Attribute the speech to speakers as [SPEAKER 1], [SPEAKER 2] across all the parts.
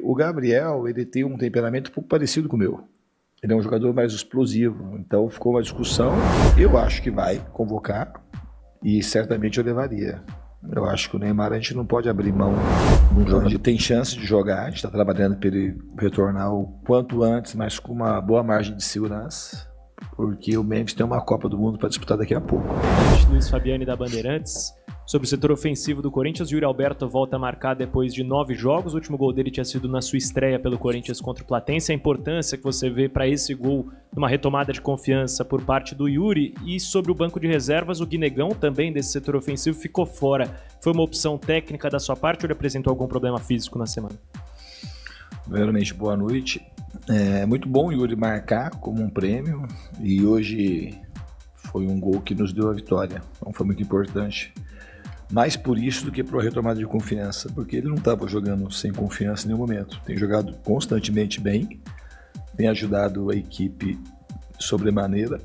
[SPEAKER 1] O Gabriel, ele tem um temperamento um pouco parecido com o meu. Ele é um jogador mais explosivo, então ficou uma discussão. Eu acho que vai convocar e certamente eu levaria. Eu acho que o Neymar a gente não pode abrir mão de um jogador. Ele tem chance de jogar, a gente está trabalhando para ele retornar o quanto antes, mas com uma boa margem de segurança, porque o Memphis tem uma Copa do Mundo para disputar daqui a pouco.
[SPEAKER 2] Luiz Fabiani da Bandeirantes. Sobre o setor ofensivo do Corinthians, Yuri Alberto volta a marcar depois de 9 jogos. O último gol dele tinha sido na sua estreia pelo Corinthians contra o Platense. A importância que você vê para esse gol numa retomada de confiança por parte do Yuri. E sobre o banco de reservas, o Guinegão, também desse setor ofensivo, ficou fora. Foi uma opção técnica da sua parte ou ele apresentou algum problema físico na semana?
[SPEAKER 1] Primeiramente, boa noite. É muito bom o Yuri marcar como um prêmio e hoje foi um gol que nos deu a vitória. Então foi muito importante. Mais por isso do que por retomada de confiança, porque ele não estava jogando sem confiança em nenhum momento. Tem jogado constantemente bem, tem ajudado a equipe sobremaneira.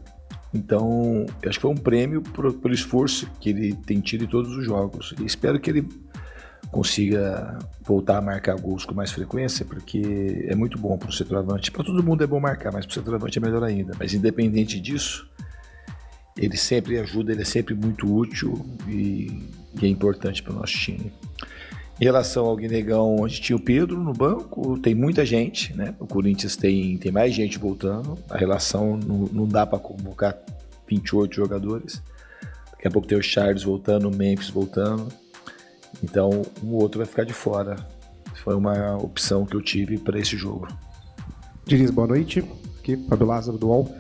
[SPEAKER 1] Então, eu acho que foi um prêmio pelo esforço que ele tem tido em todos os jogos. E espero que ele consiga voltar a marcar gols com mais frequência, porque é muito bom para o centroavante. Para todo mundo é bom marcar, mas para o centroavante é melhor ainda. Mas independente disso, ele sempre ajuda, ele é sempre muito útil e é importante para o nosso time. Em relação ao Guinegão, a gente tinha o Pedro no banco, tem muita gente, né? O Corinthians tem mais gente voltando, a relação não dá para convocar 28 jogadores. Daqui a pouco tem o Charles voltando, o Memphis voltando, então um ou outro vai ficar de fora. Foi uma opção que eu tive para esse jogo.
[SPEAKER 3] Diniz, boa noite. Aqui, Fábio Lázaro do UOL.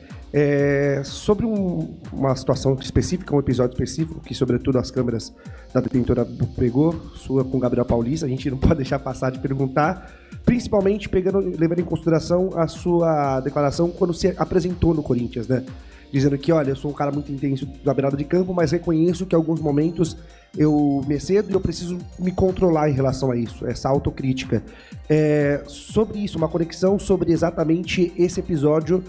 [SPEAKER 3] Sobre uma situação específica, um episódio específico, que sobretudo as câmeras da detentora pegou, sua com o Gabriel Paulista, a gente não pode deixar passar de perguntar, principalmente levando em consideração a sua declaração quando se apresentou no Corinthians, né? Dizendo que, olha, eu sou um cara muito intenso na beirada de campo, mas reconheço que em alguns momentos eu me excedo e eu preciso me controlar em relação a isso, essa autocrítica. Sobre isso, uma conexão sobre exatamente esse episódio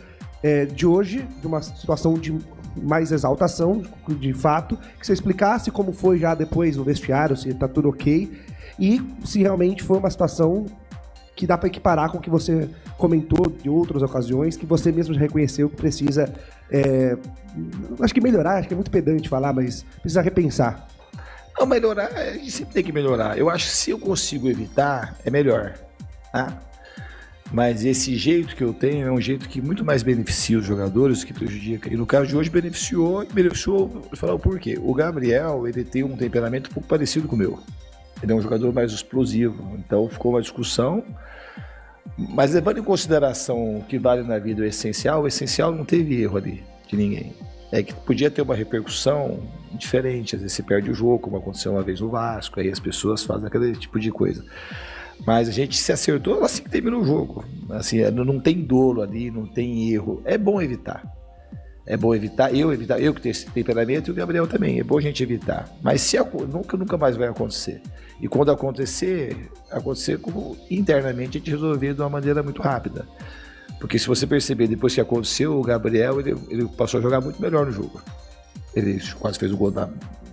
[SPEAKER 3] de hoje, de uma situação de mais exaltação, de fato, que você explicasse como foi já depois no vestiário, se tá tudo ok, e se realmente foi uma situação que dá para equiparar com o que você comentou de outras ocasiões, que você mesmo já reconheceu que precisa, acho que melhorar, acho que é muito pedante falar, mas precisa repensar.
[SPEAKER 1] Não, melhorar, a gente sempre tem que melhorar. Eu acho que se eu consigo evitar, é melhor, tá? Mas esse jeito que eu tenho é um jeito que muito mais beneficia os jogadores que prejudica. E no caso de hoje beneficiou, vou falar o porquê. O Gabriel, ele tem um temperamento um pouco parecido com o meu. Ele é um jogador mais explosivo, então ficou uma discussão. Mas levando em consideração o que vale na vida o essencial não teve erro ali de ninguém. É que podia ter uma repercussão diferente, às vezes você perde o jogo, como aconteceu uma vez no Vasco, aí as pessoas fazem aquele tipo de coisa. Mas a gente se acertou assim que terminou o jogo. Assim, não tem dolo ali, não tem erro. É bom evitar. É bom evitar, eu que tenho esse temperamento e o Gabriel também. É bom a gente evitar. Mas se nunca mais vai acontecer. E quando acontecer como internamente a gente resolver de uma maneira muito rápida. Porque se você perceber, depois que aconteceu, o Gabriel ele passou a jogar muito melhor no jogo. Ele quase fez o gol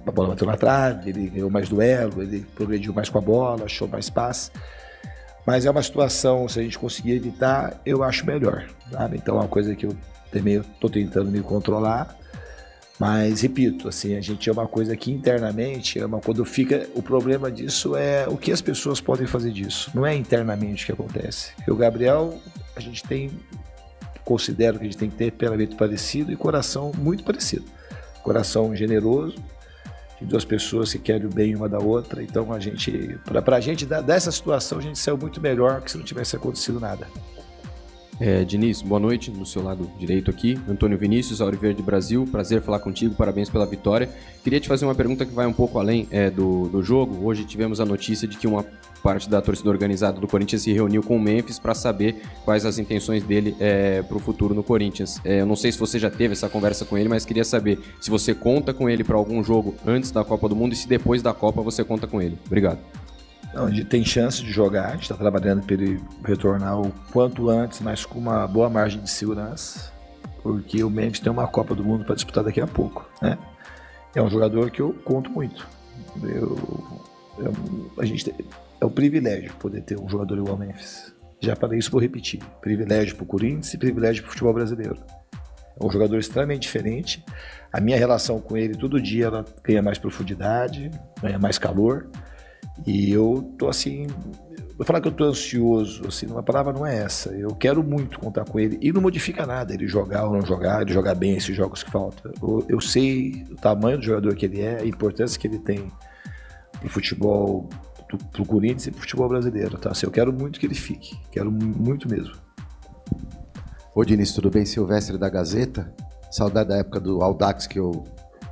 [SPEAKER 1] a bola bateu na trave, ele ganhou mais duelo, ele progrediu mais com a bola, achou mais passe. Mas é uma situação, se a gente conseguir evitar, eu acho melhor, sabe? Então é uma coisa que eu também estou tentando me controlar. Mas, repito, assim, a gente é uma coisa que internamente, quando fica, o problema disso é o que as pessoas podem fazer disso. Não é internamente que acontece. E o Gabriel, considero que a gente tem que ter temperamento parecido e coração muito parecido. Coração generoso, de duas pessoas que querem o bem uma da outra. Então pra gente dessa situação, a gente saiu muito melhor que se não tivesse acontecido nada.
[SPEAKER 4] Diniz, boa noite, do seu lado direito aqui, Antônio Vinícius, Auriverde Brasil, prazer falar contigo, parabéns pela vitória. Queria te fazer uma pergunta que vai um pouco além do jogo. Hoje tivemos a notícia de que uma parte da torcida organizada do Corinthians se reuniu com o Memphis para saber quais as intenções dele para o futuro no Corinthians. Eu não sei se você já teve essa conversa com ele, mas queria saber se você conta com ele para algum jogo antes da Copa do Mundo e se depois da Copa você conta com ele. Obrigado.
[SPEAKER 1] Não, a gente tem chance de jogar, a gente está trabalhando para ele retornar o quanto antes, mas com uma boa margem de segurança, porque o Memphis tem uma Copa do Mundo para disputar daqui a pouco, né? É um jogador que eu conto muito. A gente É um privilégio poder ter um jogador igual o Memphis. Já falei isso, vou repetir. Privilégio para o Corinthians e privilégio para o futebol brasileiro. É um jogador extremamente diferente. A minha relação com ele, todo dia, ela ganha mais profundidade, ganha mais calor. E eu tô assim... Vou falar que eu tô ansioso, assim, uma palavra não é essa. Eu quero muito contar com ele. E não modifica nada ele jogar ou não jogar, ele jogar bem esses jogos que faltam. Eu sei o tamanho do jogador que ele é, a importância que ele tem pro futebol, pro Corinthians e pro futebol brasileiro, tá? Assim, eu quero muito que ele fique. Quero muito mesmo.
[SPEAKER 5] Ô Diniz, tudo bem? Silvestre da Gazeta. Saudade da época do Audax, que eu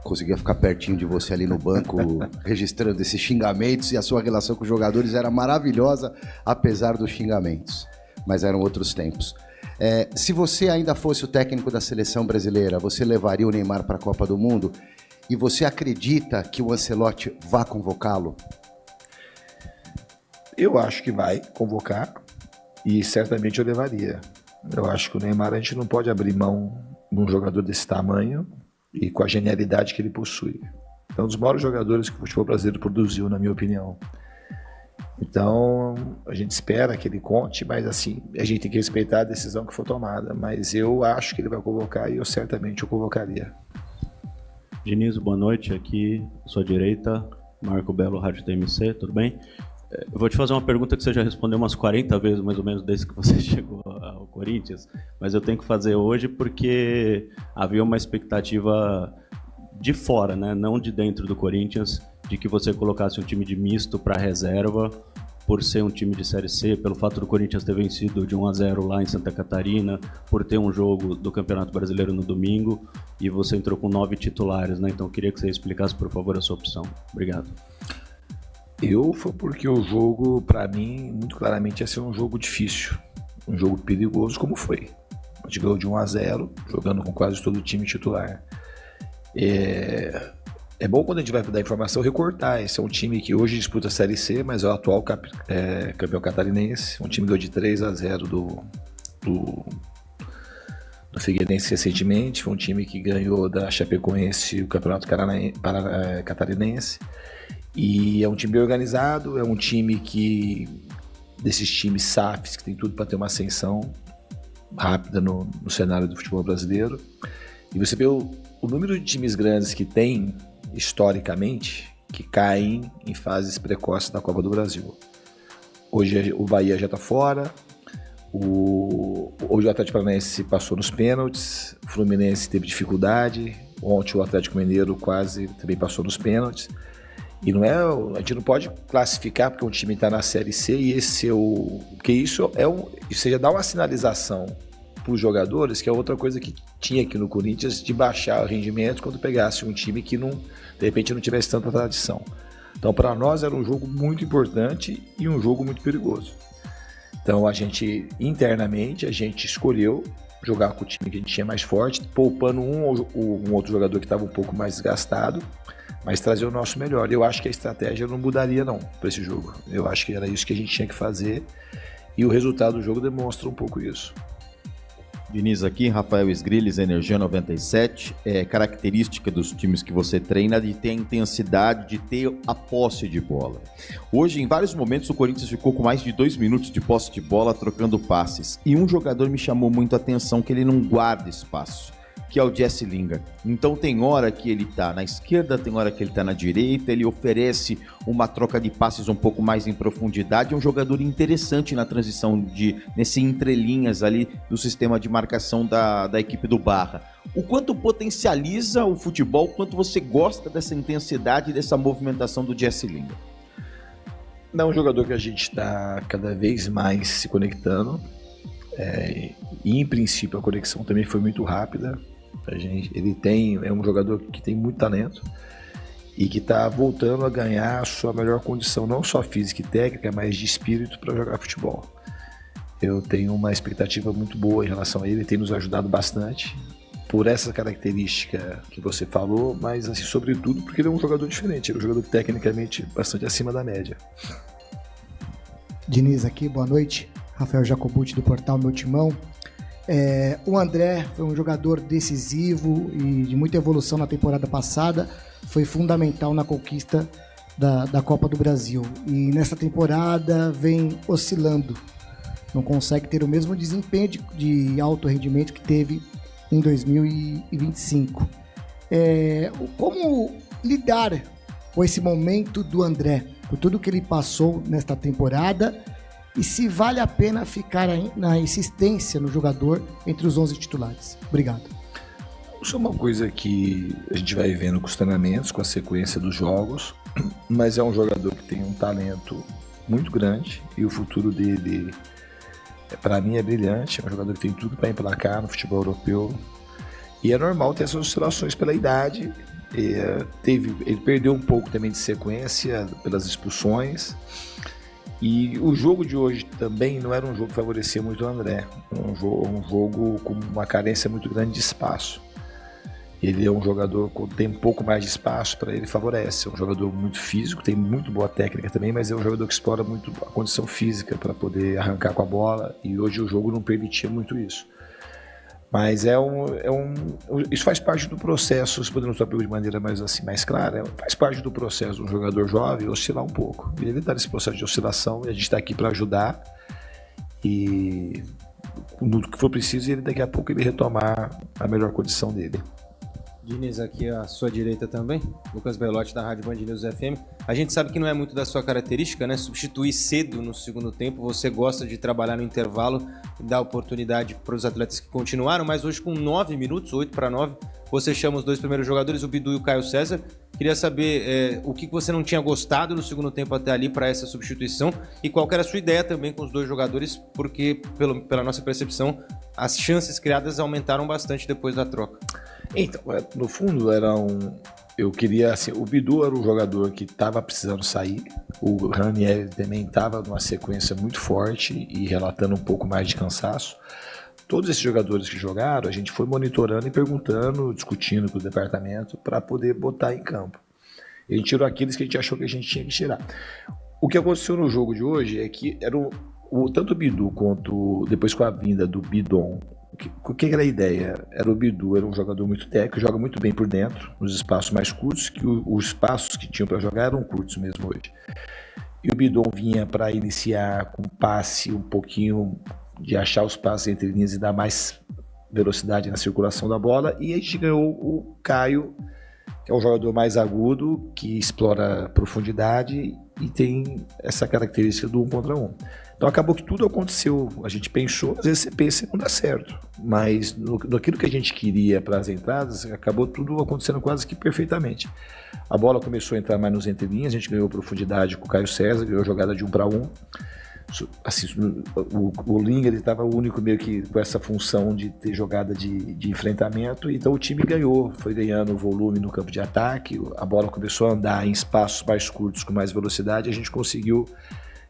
[SPEAKER 5] conseguia ficar pertinho de você ali no banco, registrando esses xingamentos, e a sua relação com os jogadores era maravilhosa, apesar dos xingamentos. Mas eram outros tempos. Se você ainda fosse o técnico da seleção brasileira, você levaria o Neymar para a Copa do Mundo? E você acredita que o Ancelotti vá convocá-lo?
[SPEAKER 1] Eu acho que vai convocar e certamente eu levaria. Eu acho que o Neymar, a gente não pode abrir mão de um jogador desse tamanho e com a genialidade que ele possui. É um dos maiores jogadores que o futebol brasileiro produziu, na minha opinião. Então, a gente espera que ele conte, mas assim, a gente tem que respeitar a decisão que for tomada. Mas eu acho que ele vai convocar e eu certamente o convocaria.
[SPEAKER 6] Diniz, boa noite. Aqui, à sua direita, Marco Belo, Rádio TMC, tudo bem? Eu vou te fazer uma pergunta que você já respondeu umas 40 vezes, mais ou menos, desde que você chegou ao Corinthians, mas eu tenho que fazer hoje porque havia uma expectativa de fora, né? Não de dentro do Corinthians, de que você colocasse um time de misto para reserva, por ser um time de Série C, pelo fato do Corinthians ter vencido de 1-0 lá em Santa Catarina, por ter um jogo do Campeonato Brasileiro no domingo, e você entrou com 9 titulares, né? Então eu queria que você explicasse, por favor, a sua opção. Obrigado.
[SPEAKER 1] Foi porque o jogo, para mim, muito claramente ia ser um jogo difícil, um jogo perigoso como foi. A gente ganhou de 1-0, jogando com quase todo o time titular. É bom quando a gente vai dar informação recortar. Esse é um time que hoje disputa a Série C, mas é o atual campeão catarinense. Um time que ganhou de 3-0 do Figueirense recentemente. Foi um time que ganhou da Chapecoense o Campeonato Catarinense. E é um time bem organizado, é um time desses times SAFs, que tem tudo para ter uma ascensão rápida no cenário do futebol brasileiro. E você vê o número de times grandes que tem, historicamente, que caem em fases precoces da Copa do Brasil. Hoje o Bahia já está fora, hoje o Atlético Paranaense passou nos pênaltis, o Fluminense teve dificuldade, ontem o Atlético Mineiro quase também passou nos pênaltis. E a gente não pode classificar porque um time está na Série C e esse é o... Porque isso já dá uma sinalização para os jogadores, que é outra coisa que tinha aqui no Corinthians, de baixar o rendimento quando pegasse um time que de repente não tivesse tanta tradição. Então, para nós era um jogo muito importante e um jogo muito perigoso. Então, internamente, a gente escolheu jogar com o time que a gente tinha mais forte, poupando um outro jogador que estava um pouco mais desgastado, mas trazer o nosso melhor. Eu acho que a estratégia não mudaria não para esse jogo. Eu acho que era isso que a gente tinha que fazer e o resultado do jogo demonstra um pouco isso.
[SPEAKER 7] Diniz aqui, Rafael Esgrilles, Energia 97. Característica dos times que você treina de ter a intensidade, de ter a posse de bola. Hoje, em vários momentos, o Corinthians ficou com mais de 2 minutos de posse de bola, trocando passes. E um jogador me chamou muito a atenção, que ele não guarda espaço, que é o Jesse Lingard. Então tem hora que ele tá na esquerda, tem hora que ele tá na direita, ele oferece uma troca de passes um pouco mais em profundidade, é um jogador interessante na transição nesse entrelinhas ali do sistema de marcação da equipe do Barra. O quanto potencializa o futebol, o quanto você gosta dessa intensidade e dessa movimentação do Jesse Lingard?
[SPEAKER 1] Não, é um jogador que a gente está cada vez mais se conectando, e em princípio a conexão também foi muito rápida. É um jogador que tem muito talento e que está voltando a ganhar a sua melhor condição, não só física e técnica, mas de espírito para jogar futebol. Eu tenho uma expectativa muito boa em relação a ele, tem nos ajudado bastante por essa característica que você falou, mas assim, sobretudo porque ele é um jogador diferente, ele é um jogador tecnicamente bastante acima da média.
[SPEAKER 8] Diniz aqui, boa noite. Rafael Jacobucci do portal Meu Timão. O André foi um jogador decisivo e de muita evolução na temporada passada, foi fundamental na conquista da Copa do Brasil. E nessa temporada vem oscilando. Não consegue ter o mesmo desempenho de alto rendimento que teve em 2025. Como lidar com esse momento do André, por tudo que ele passou nesta temporada, e se vale a pena ficar na insistência no jogador entre os 11 titulares? Obrigado.
[SPEAKER 1] Isso é uma coisa que a gente vai vendo com os treinamentos, com a sequência dos jogos, mas é um jogador que tem um talento muito grande e o futuro dele, para mim, é brilhante. É um jogador que tem tudo para emplacar no futebol europeu e é normal ter essas oscilações pela idade. Ele perdeu um pouco também de sequência pelas expulsões. E o jogo de hoje também não era um jogo que favorecia muito o André. Um jogo com uma carência muito grande de espaço. Ele é um jogador que tem um pouco mais de espaço, para ele favorece. É um jogador muito físico, tem muito boa técnica também, mas é um jogador que explora muito a condição física para poder arrancar com a bola. E hoje o jogo não permitia muito isso. Mas isso faz parte do processo, se podemos falar de maneira mais clara, faz parte do processo de um jogador jovem oscilar um pouco. Ele está nesse processo de oscilação e a gente está aqui para ajudar. E no que for preciso, daqui a pouco ele retomar a melhor condição dele.
[SPEAKER 4] Diniz, aqui à sua direita também, Lucas Belotti da Rádio Band News FM. A gente sabe que não é muito da sua característica, né? Substituir cedo no segundo tempo, você gosta de trabalhar no intervalo e dar oportunidade para os atletas que continuaram, mas hoje com 9 minutos, 8-9, você chama os dois primeiros jogadores, o Bidu e o Caio César. Queria saber o que você não tinha gostado no segundo tempo até ali para essa substituição e qual que era a sua ideia também com os dois jogadores, porque pela nossa percepção, as chances criadas aumentaram bastante depois da troca.
[SPEAKER 1] Então, no fundo, eu queria, assim, o Bidu era um jogador que estava precisando sair, o Ranieri também estava numa sequência muito forte e relatando um pouco mais de cansaço. Todos esses jogadores que jogaram, a gente foi monitorando e perguntando, discutindo com o departamento para poder botar em campo. A gente tirou aqueles que a gente achou que a gente tinha que tirar. O que aconteceu no jogo de hoje é que tanto o Bidu quanto depois com a vinda do Bidon, o que era a ideia? O Bidu era um jogador muito técnico, joga muito bem por dentro, nos espaços mais curtos, que os espaços que tinham para jogar eram curtos mesmo hoje. E o Bidon vinha para iniciar com passe um pouquinho de achar os passes entre linhas e dar mais velocidade na circulação da bola, e a gente ganhou o Caio, que é um jogador mais agudo, que explora profundidade e tem essa característica do 1 contra 1. Então acabou que tudo aconteceu, a gente pensou, às vezes você pensa e não dá certo, mas naquilo que a gente queria para as entradas, acabou tudo acontecendo quase que perfeitamente. A bola começou a entrar mais nos entrelinhas, a gente ganhou profundidade com o Caio César, ganhou jogada de 1 para 1. Assim, o Linga estava o único meio que com essa função de ter jogada de enfrentamento, então o time foi ganhando volume no campo de ataque, a bola começou a andar em espaços mais curtos com mais velocidade, a gente conseguiu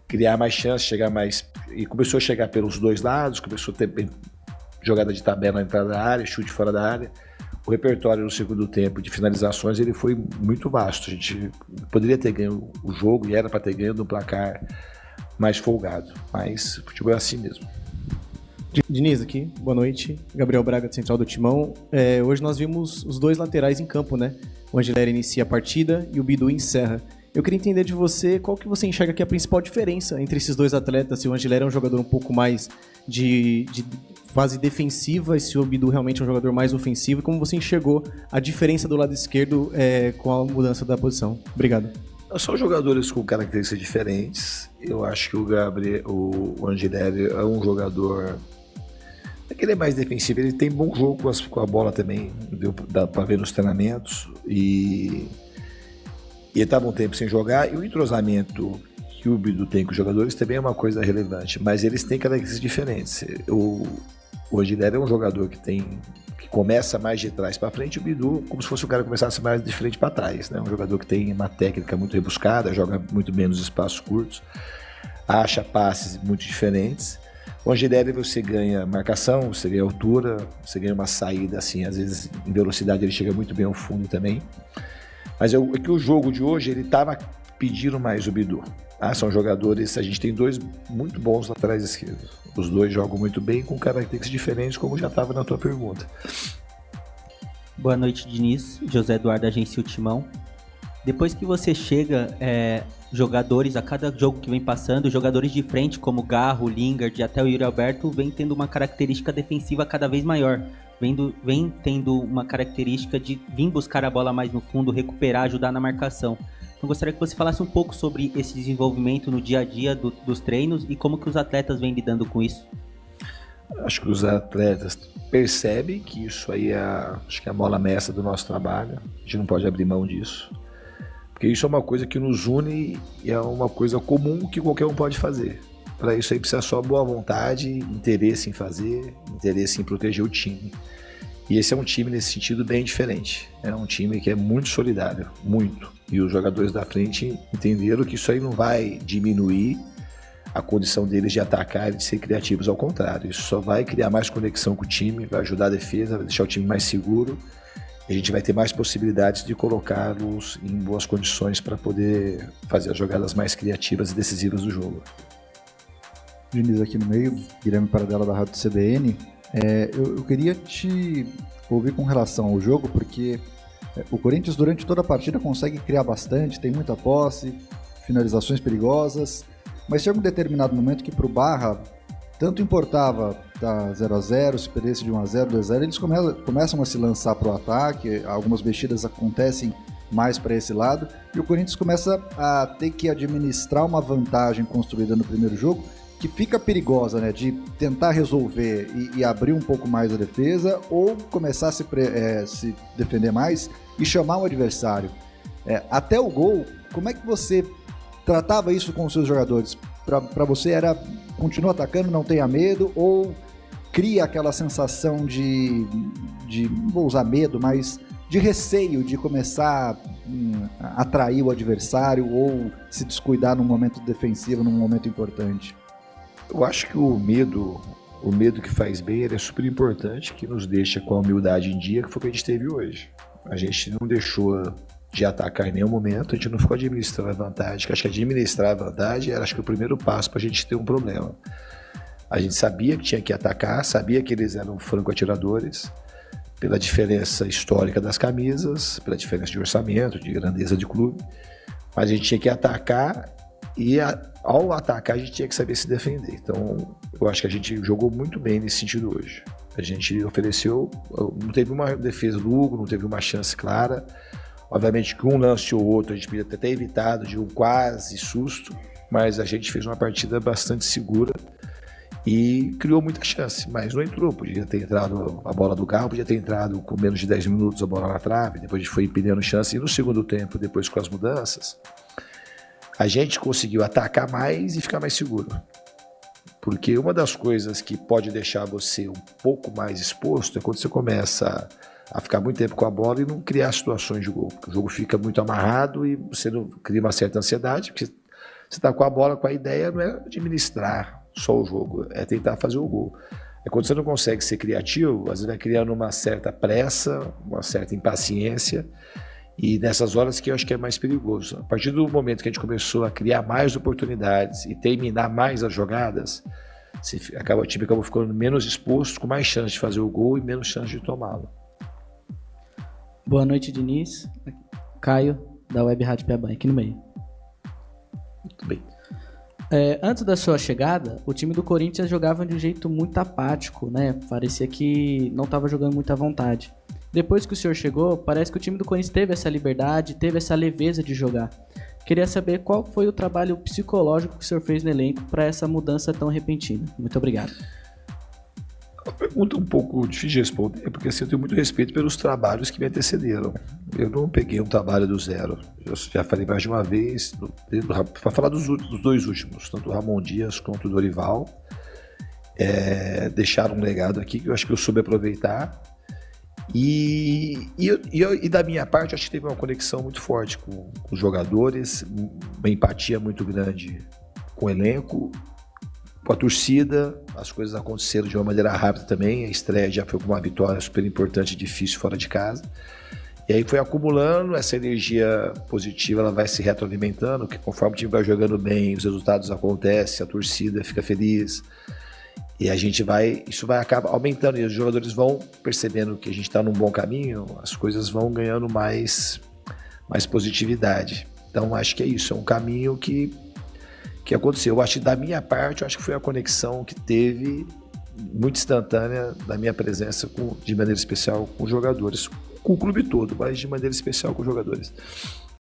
[SPEAKER 1] criar mais chances, chegar mais, e começou a chegar pelos dois lados, começou a ter jogada de tabela na entrada da área, chute fora da área. O repertório no segundo tempo de finalizações ele foi muito vasto, a gente poderia ter ganho o jogo e era para ter ganho no placar mais folgado, mas o futebol é assim mesmo.
[SPEAKER 9] Diniz aqui, boa noite. Gabriel Braga, de Central do Timão. Hoje nós vimos os dois laterais em campo, né? O Angelera inicia a partida e o Bidu encerra. Eu queria entender de você qual que você enxerga que é a principal diferença entre esses dois atletas, se o Angelera é um jogador um pouco mais de fase defensiva e se o Bidu realmente é um jogador mais ofensivo, e como você enxergou a diferença do lado esquerdo com a mudança da posição. Obrigado.
[SPEAKER 1] São jogadores com características diferentes. Eu acho que o Angelera é um jogador que ele é mais defensivo, ele tem bom jogo com a bola também, dá para ver nos treinamentos, e ele estava um tempo sem jogar, e o entrosamento que o Bidu tem com os jogadores também é uma coisa relevante, mas eles têm características diferentes. O Angelera é um jogador que começa mais de trás para frente, o Bidu como se fosse o cara que começasse mais de frente para trás, né? Um jogador que tem uma técnica muito rebuscada, joga muito bem nos espaços curtos, acha passes muito diferentes. O Angelera você ganha marcação, você ganha altura, você ganha uma saída assim, às vezes em velocidade ele chega muito bem ao fundo também. Mas é que o jogo de hoje ele estava pedindo mais o Bidu. São jogadores, a gente tem dois muito bons laterais esquerdos. Os dois jogam muito bem com características diferentes, como já estava na tua pergunta.
[SPEAKER 10] Boa noite, Diniz. José Eduardo, Agência O Timão. Depois que você chega, jogadores, a cada jogo que vem passando, jogadores de frente como Garro, Lingard e até o Yuri Alberto vem tendo uma característica defensiva cada vez maior. Vem tendo uma característica de vir buscar a bola mais no fundo, recuperar, ajudar na marcação. Então gostaria que você falasse um pouco sobre esse desenvolvimento no dia a dia dos treinos e como que os atletas vêm lidando com isso.
[SPEAKER 1] Acho que os atletas percebem que isso aí acho que é a mola mestra do nosso trabalho. A gente não pode abrir mão disso. Porque isso é uma coisa que nos une e é uma coisa comum que qualquer um pode fazer. Para isso aí precisa só boa vontade, interesse em fazer, interesse em proteger o time. E esse é um time nesse sentido bem diferente. É um time que é muito solidário, muito. E os jogadores da frente entenderam que isso aí não vai diminuir a condição deles de atacar e de ser criativos, ao contrário. Isso só vai criar mais conexão com o time, vai ajudar a defesa, vai deixar o time mais seguro. E a gente vai ter mais possibilidades de colocá-los em boas condições para poder fazer as jogadas mais criativas e decisivas do jogo.
[SPEAKER 11] Diniz aqui no meio, Guilherme Paradela da Rádio CBN. Eu queria te ouvir com relação ao jogo, porque o Corinthians durante toda a partida consegue criar bastante, tem muita posse, finalizações perigosas, mas chega um determinado momento que para o Barra tanto importava tá 0-0, se perdesse de 1-0, 2-0, eles começam a se lançar para o ataque, algumas mexidas acontecem mais para esse lado, e o Corinthians começa a ter que administrar uma vantagem construída no primeiro jogo, que fica perigosa, né, de tentar resolver e abrir um pouco mais a defesa, ou começar a se defender mais e chamar o adversário. Até o gol, como é que você tratava isso com os seus jogadores? Para você era, continua atacando, não tenha medo, ou cria aquela sensação de não vou usar medo, mas de receio de começar a atrair o adversário ou se descuidar num momento defensivo, num momento importante?
[SPEAKER 1] Eu acho que o medo que faz bem, ele é super importante, que nos deixa com a humildade em dia, que foi o que a gente teve hoje. A gente não deixou de atacar em nenhum momento, a gente não ficou administrando a vantagem, que acho que administrar a vantagem era acho que o primeiro passo para a gente ter um problema. A gente sabia que tinha que atacar, sabia que eles eram franco-atiradores, pela diferença histórica das camisas, pela diferença de orçamento, de grandeza de clube, mas a gente tinha que atacar e ao atacar a gente tinha que saber se defender. Então eu acho que a gente jogou muito bem nesse sentido hoje. A gente ofereceu, não teve uma defesa lucro, não teve uma chance clara. Obviamente que um lance ou outro a gente podia ter evitado de um quase susto, mas a gente fez uma partida bastante segura e criou muita chance, mas não entrou. Podia ter entrado a bola do Garro, podia ter entrado com menos de 10 minutos a bola na trave, depois a gente foi perdendo chance. E no segundo tempo, depois com as mudanças, a gente conseguiu atacar mais e ficar mais seguro. Porque uma das coisas que pode deixar você um pouco mais exposto é quando você começa a ficar muito tempo com a bola e não criar situações de gol. Porque o jogo fica muito amarrado e você não cria uma certa ansiedade, porque você está com a bola, com a ideia não é administrar só o jogo, é tentar fazer o gol. É quando você não consegue ser criativo, às vezes vai criando uma certa pressa, uma certa impaciência, e nessas horas que eu acho que é mais perigoso. A partir do momento que a gente começou a criar mais oportunidades e terminar mais as jogadas, o time acabou ficando menos exposto, com mais chance de fazer o gol e menos chance de tomá-lo.
[SPEAKER 12] Boa noite, Diniz. Caio, da Web Rádio Piabã, aqui no meio.
[SPEAKER 1] Muito bem.
[SPEAKER 12] Antes da sua chegada, o time do Corinthians jogava de um jeito muito apático, né? Parecia que não estava jogando muita vontade. Depois que o senhor chegou, parece que o time do Corinthians teve essa liberdade, teve essa leveza de jogar. Queria saber qual foi o trabalho psicológico que o senhor fez no elenco para essa mudança tão repentina. Muito obrigado.
[SPEAKER 1] Uma pergunta um pouco difícil de responder, porque assim, eu tenho muito respeito pelos trabalhos que me antecederam. Eu não peguei um trabalho do zero. Eu já falei mais de uma vez, para falar dos dois últimos, tanto o Ramon Dias quanto o Dorival, deixaram um legado aqui que eu acho que eu soube aproveitar. E da minha parte, acho que teve uma conexão muito forte com os jogadores, uma empatia muito grande com o elenco, com a torcida. As coisas aconteceram de uma maneira rápida também. A estreia já foi com uma vitória super importante e difícil fora de casa. E aí foi acumulando essa energia positiva, ela vai se retroalimentando, que conforme o time vai jogando bem, os resultados acontecem, a torcida fica feliz. E isso vai acabar aumentando, e os jogadores vão percebendo que a gente está num bom caminho, as coisas vão ganhando mais mais positividade. Então acho que é isso, é um caminho que aconteceu. Eu acho que da minha parte, eu acho que foi a conexão que teve muito instantânea da minha presença de maneira especial com os jogadores, com o clube todo, mas de maneira especial com os jogadores.